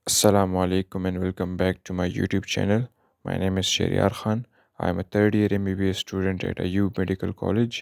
Assalamu alaikum and welcome back to my YouTube channel. My name is Sheryar Khan. I am a third year MBBS student at Ayub Medical College.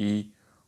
E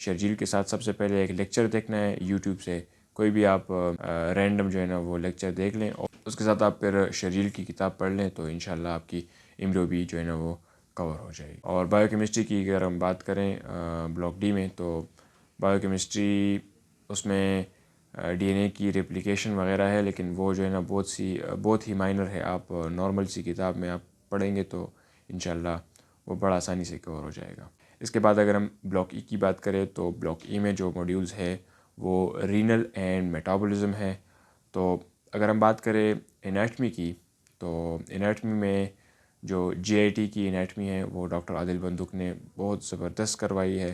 schedule کے ساتھ سب سے پہلے ایک lecture دیکھنا ہے YouTube سے، کوئی بھی آپ رینڈم جو ہے نا وہ لیکچر دیکھ لیں، اور اس کے ساتھ آپ پھر شیڈول کی کتاب پڑھ لیں، تو انشاءاللہ آپ کی ایمبریو بھی جو ہے نا وہ کور ہو جائے گی۔ اور بایو کیمسٹری کی اگر ہم بات کریں بلاک ڈی میں، تو بایو کیمسٹری اس میں ڈی این اے کی ریپلیکیشن وغیرہ ہے، لیکن وہ جو ہے نا بہت ہی مائنر ہے، آپ نارمل سی کتاب میں آپ پڑھیں گے تو انشاءاللہ وہ بڑا آسانی سے کور ہو جائے گا۔ اس کے بعد اگر ہم بلاک ای کی بات کریں تو بلاک ای میں جو موڈیولز ہے وہ رینل اینڈ میٹابولزم ہے۔ تو اگر ہم بات کریں انیٹمی کی، تو انیٹمی میں جو جی آئی ٹی کی انیٹمی ہے وہ ڈاکٹر عادل بندق نے بہت زبردست کروائی ہے،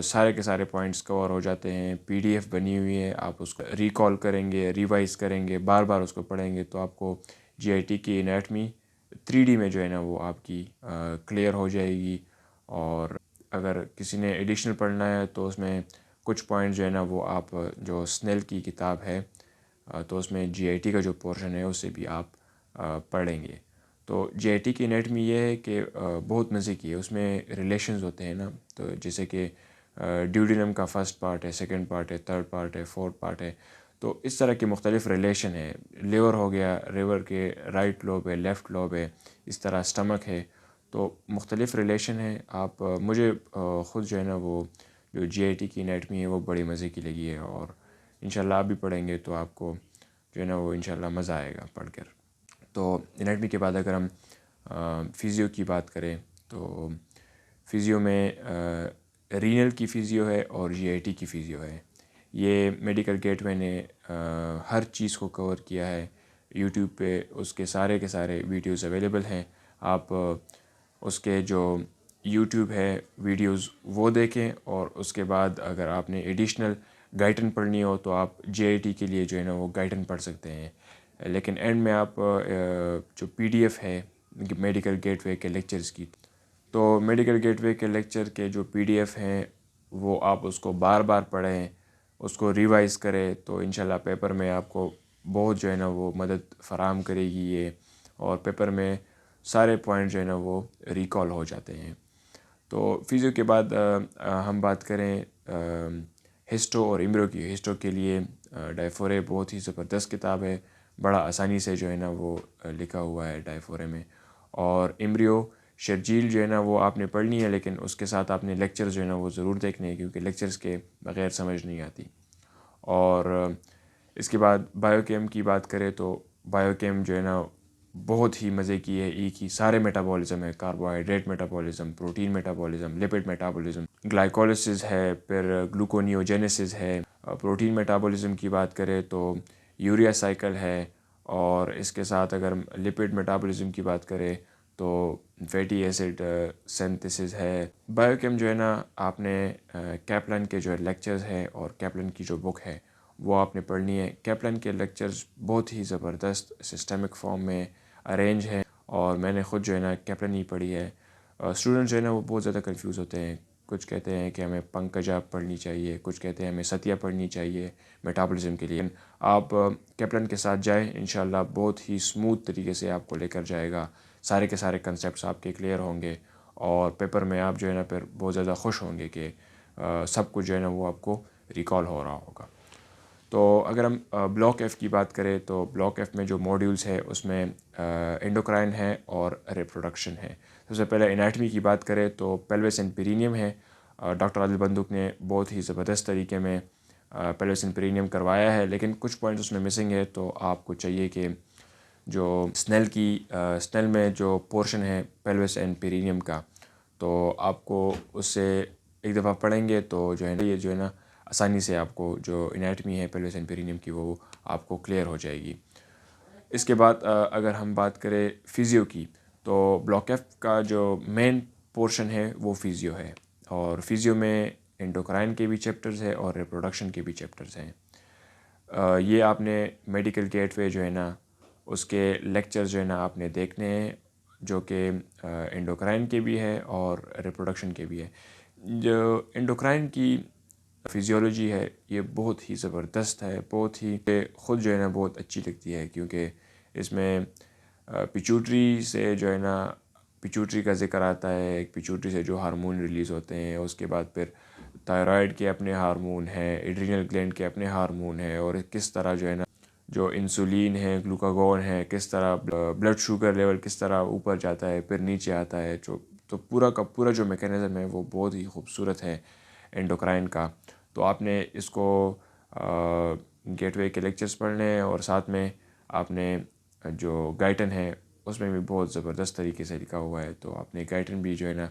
سارے کے سارے پوائنٹس کور ہو جاتے ہیں، پی ڈی ایف بنی ہوئی ہے، آپ اس کو ریکال کریں گے، ریوائز کریں گے، بار بار اس کو پڑھیں گے تو آپ کو جی آئی ٹی کی انیٹمی 3D میں جو ہے نا وہ آپ کی کلیئر ہو جائے گی۔ اور اگر کسی نے ایڈیشنل پڑھنا ہے تو اس میں کچھ پوائنٹ جو ہے نا وہ آپ جو سنیل کی کتاب ہے تو اس میں جی آئی ٹی کا جو پورشن ہے اسے بھی آپ پڑھیں گے۔ تو جی آئی ٹی کی انیٹمی یہ ہے کہ بہت مزے کی ہے، اس میں ریلیشنز ہوتے ہیں نا، تو جیسے کہ ڈیوڈینم کا فرسٹ پارٹ ہے، سیکنڈ پارٹ ہے، تھرڈ پارٹ ہے، فورتھ پارٹ ہے، تو اس طرح کے مختلف ریلیشن ہے۔ لیور ہو گیا، لیور کے رائٹ لوب ہے، لیفٹ لوب ہے، اس طرح اسٹمک ہے، تو مختلف ریلیشن ہے۔ آپ مجھے خود جو ہے نا وہ جو جی آئی ٹی کی انیٹمی ہے وہ بڑی مزے کی لگی ہے، اور انشاءاللہ آپ بھی پڑھیں گے تو آپ کو جو ہے نا وہ انشاءاللہ مزہ آئے گا پڑھ کر۔ تو انیٹمی کے بعد اگر ہم فزیو کی بات کریں تو فزیو میں رینل کی فزیو ہے اور جی آئی ٹی کی فزیو ہے۔ یہ میڈیکل گیٹ وے نے ہر چیز کو کور کیا ہے، یوٹیوب پہ اس کے سارے ویڈیوز اویلیبل ہیں، آپ اس کے جو یوٹیوب ہے ویڈیوز وہ دیکھیں، اور اس کے بعد اگر آپ نے ایڈیشنل گائیڈن پڑھنی ہو تو آپ جے آئی ٹی کے لیے جو ہے نا وہ گائیڈن پڑھ سکتے ہیں، لیکن اینڈ میں آپ جو پی ڈی ایف ہے میڈیکل گیٹ وے کے لیکچرز کی، تو میڈیکل گیٹ وے کے لیکچر کے جو پی ڈی ایف ہیں وہ آپ اس کو بار بار پڑھیں، اس کو ریوائز کریں، تو انشاءاللہ پیپر میں آپ کو بہت جو ہے نا وہ مدد فراہم کرے گی یہ، اور پیپر میں سارے پوائنٹ جو ہے نا وہ ریکال ہو جاتے ہیں۔ تو فزیو کے بعد ہم بات کریں ہسٹو اور ایمبریو کی۔ ہسٹو کے لیے ڈائفورے بہت ہی زبردست کتاب ہے، بڑا آسانی سے جو ہے نا وہ لکھا ہوا ہے ڈائفورے میں، اور ایمبریو شیڈول جو ہے نا وہ آپ نے پڑھنی ہے، لیکن اس کے ساتھ آپ نے لیکچر جو ہے نا وہ ضرور دیکھنے ہیں، کیونکہ لیکچرز کے بغیر سمجھ نہیں آتی۔ اور اس کے بعد بایو کیم کی بات کریں تو بایو کیم جو ہے نا بہت ہی مزے کی ہے، ای کی سارے میٹابولزم ہے، carbohydrate metabolism, protein metabolism, lipid metabolism, glycolysis ہے، پھر گلوکونیوجینیسز ہے۔ پروٹین میٹابولزم کی بات کریں تو یوریا سائیکل ہے، اور اس کے ساتھ اگر لپڈ میٹابولزم کی بات کریں تو فیٹی ایسڈ سینتھسز ہے۔ بایو کیم جو ہے نا آپ نے کیپلن کے جو لیکچرز ہیں اور کیپلن کی جو بک ہے وہ آپ نے پڑھنی ہے۔ کیپلن کے لیکچرز بہت ہی زبردست سسٹمک فارم میں ارینج ہیں، اور میں نے خود جو ہے نا کیپلن ہی پڑھی ہے۔ اسٹوڈنٹ جو ہے نا وہ بہت زیادہ کنفیوز ہوتے ہیں، کچھ کہتے ہیں کہ ہمیں پنکجا پڑھنی چاہیے، کچھ کہتے ہیں ہمیں ستیا پڑھنی چاہیے میٹابولزم کے لیے۔ آپ کیپلن کے ساتھ جائیں، انشاءاللہ بہت ہی سموتھ طریقے سے آپ کو لے کر جائے گا، سارے کے سارے کنسیپٹس آپ کے کلیئر ہوں گے، اور پیپر میں آپ جو ہے نا پھر بہت زیادہ خوش ہوں گے کہ سب کچھ جو ہے نا وہ آپ کو ریکال ہو رہا ہوگا۔ تو اگر ہم بلاک ایف کی بات کریں تو بلاک ایف میں جو موڈیولز ہے اس میں انڈوکرائن ہے اور ریپروڈکشن ہے۔ سب سے پہلے انیٹمی کی بات کریں تو پیلوس اینڈ پیرینیم ہے۔ ڈاکٹر عادل بندق نے بہت ہی زبردست طریقے میں پیلوس اینڈ پیرینیم کروایا ہے، لیکن کچھ پوائنٹس اس میں مسنگ ہے، تو آپ کو چاہیے کہ جو سنیل میں جو پورشن ہے پیلوس اینڈ پیرینیم کا، تو آپ کو اس سے ایک دفعہ پڑھیں گے تو جو ہے نا یہ جو ہے نا آسانی سے آپ کو جو انیٹمی ہے پیلوس اینڈ پیرینیم کی وہ آپ کو کلیئر ہو جائے گی۔ اس کے بعد اگر ہم بات کریں فزیو کی، تو بلاک ایف کا جو مین پورشن ہے وہ فزیو ہے، اور فزیو میں انڈوکرائن کے بھی چیپٹرز ہے اور ریپروڈکشن کے بھی چیپٹرز ہیں۔ یہ آپ نے میڈیکل گیٹ وے جو ہے نا اس کے لیکچرز جو ہے نا آپ نے دیکھنے ہیں، جو کہ انڈوکرائن کے بھی ہے اور ریپروڈکشن کے بھی ہے۔ جو انڈوکرائن کی فزیولوجی ہے یہ بہت ہی زبردست ہے، بہت ہی خود جو ہے نا بہت اچھی لگتی ہے، کیونکہ اس میں پیچوٹری سے جو ہے نا پیچوٹری کا ذکر آتا ہے، ایک پیچوٹری سے جو ہارمون ریلیز ہوتے ہیں، اس کے بعد پھر تائرائڈ کے اپنے ہارمون ہیں، ایڈرینل گلینڈ کے اپنے ہارمون ہیں، اور کس طرح جو ہے نا جو انسولین ہے، گلوکاگون ہے، کس طرح بلڈ شوگر لیول کس طرح اوپر جاتا ہے پھر نیچے آتا ہے، تو پورا کا پورا جو میکینزم ہے وہ بہت ہی خوبصورت ہے انڈوکرائن کا. تو آپ نے اس کو گیٹ وے کے لیکچرز پڑھنے ہیں، اور ساتھ میں آپ نے جو گائٹن ہے اس میں بھی بہت زبردست طریقے سے لکھا ہوا ہے. تو آپ نے گائٹن بھی جو ہے نا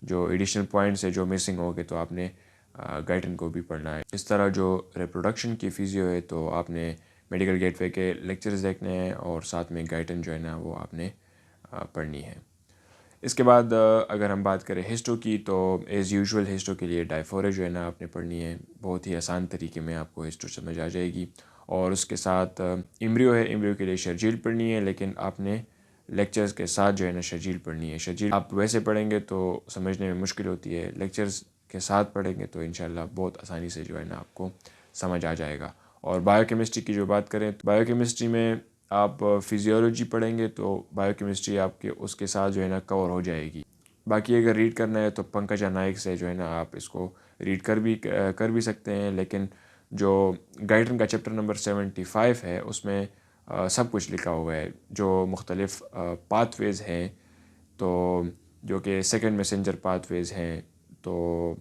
جو ایڈیشنل پوائنٹس ہے جو مسنگ ہو گئے تو آپ نے گائٹن کو بھی پڑھنا ہے. اس طرح جو ریپروڈکشن کی فیزیو ہے تو آپ نے میڈیکل گیٹ وے کے لیکچرز دیکھنے ہیں، اور ساتھ میں گائٹن جو ہے نا وہ آپ نے پڑھنی ہے. اس کے بعد اگر ہم بات کریں ہسٹو کی، تو ایز یوزول ہسٹو کے لیے ڈائفورے جو ہے نا آپ نے پڑھنی ہے. بہت ہی آسان طریقے میں آپ کو ہسٹو سمجھ آ جائے گی. اور اس کے ساتھ ایمبریو ہے، ایمبریو کے لیے شرجیل پڑھنی ہے، لیکن آپ نے لیکچرز کے ساتھ جو ہے نا شرجیل پڑھنی ہے. شرجیل آپ ویسے پڑھیں گے تو سمجھنے میں مشکل ہوتی ہے، لیکچرز کے ساتھ پڑھیں گے تو انشاءاللہ بہت آسانی سے جو ہے نا آپ کو سمجھ آ جائے گا. اور بائیو کیمسٹری کی جو بات کریں تو بائیو کیمسٹری میں آپ فزیولوجی پڑھیں گے تو بائیو کیمسٹری آپ کے اس کے ساتھ جو ہے نا کور ہو جائے گی. باقی اگر ریڈ کرنا ہے تو پنکجا نائک سے جو ہے نا آپ اس کو ریڈ کر بھی سکتے ہیں. لیکن جو گائٹن کا چیپٹر نمبر 75 ہے اس میں سب کچھ لکھا ہوا ہے، جو مختلف پاتھ ویز ہیں تو جو کہ سیکنڈ میسنجر پاتھ ویز ہیں، تو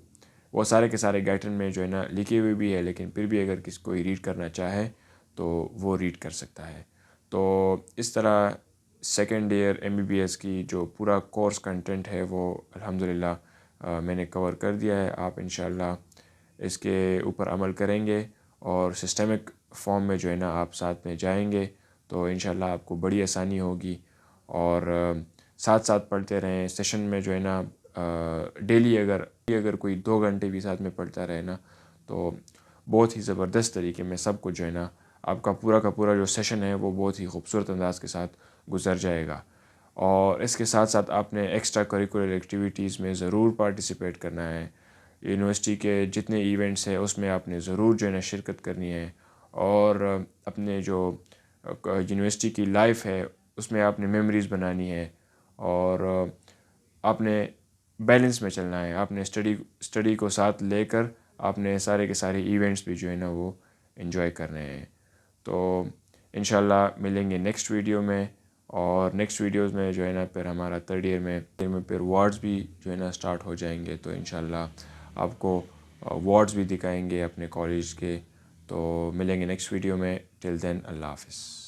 وہ سارے کے سارے گائٹن میں جو ہے نا لکھے ہوئے بھی ہے. لیکن پھر بھی اگر کسی کوئی ریڈ کرنا چاہے تو وہ ریڈ کر سکتا ہے. تو اس طرح second year M B B S کی جو پورا کورس کنٹینٹ ہے وہ الحمدللہ میں نے کور کر دیا ہے. آپ انشاءاللہ اس کے اوپر عمل کریں گے اور سسٹمک فارم میں جو ہے نا آپ ساتھ میں جائیں گے تو انشاءاللہ آپ کو بڑی آسانی ہوگی. اور ساتھ ساتھ پڑھتے رہیں سیشن میں جو ہے نا ڈیلی اگر کوئی 2 گھنٹے بھی ساتھ میں پڑھتا رہے نا تو بہت ہی زبردست طریقے میں سب کچھ جو ہے نا آپ کا پورا جو سیشن ہے وہ بہت ہی خوبصورت انداز کے ساتھ گزر جائے گا. اور اس کے ساتھ ساتھ آپ نے ایکسٹرا کریکولر ایکٹیویٹیز میں ضرور پارٹیسپیٹ کرنا ہے. یونیورسٹی کے جتنے ایونٹس ہیں اس میں آپ نے ضرور جو ہے نا شرکت کرنی ہے. اور اپنے جو یونیورسٹی کی لائف ہے اس میں آپ نے میموریز بنانی ہے، اور آپ نے بیلنس میں چلنا ہے. آپ نے اسٹڈی کو ساتھ لے کر آپ نے سارے کے سارے ایونٹس بھی جو ہے نا وہ انجوائے کرنے ہیں. تو انشاءاللہ ملیں گے نیکسٹ ویڈیو میں. اور نیکسٹ ویڈیوز میں جو ہے نا پھر ہمارا 3rd ایئر میں پھر وارڈز بھی جو ہے نا سٹارٹ ہو جائیں گے. تو انشاءاللہ آپ کو وارڈز بھی دکھائیں گے اپنے کالج کے. تو ملیں گے نیکسٹ ویڈیو میں. ٹل دین اللہ حافظ.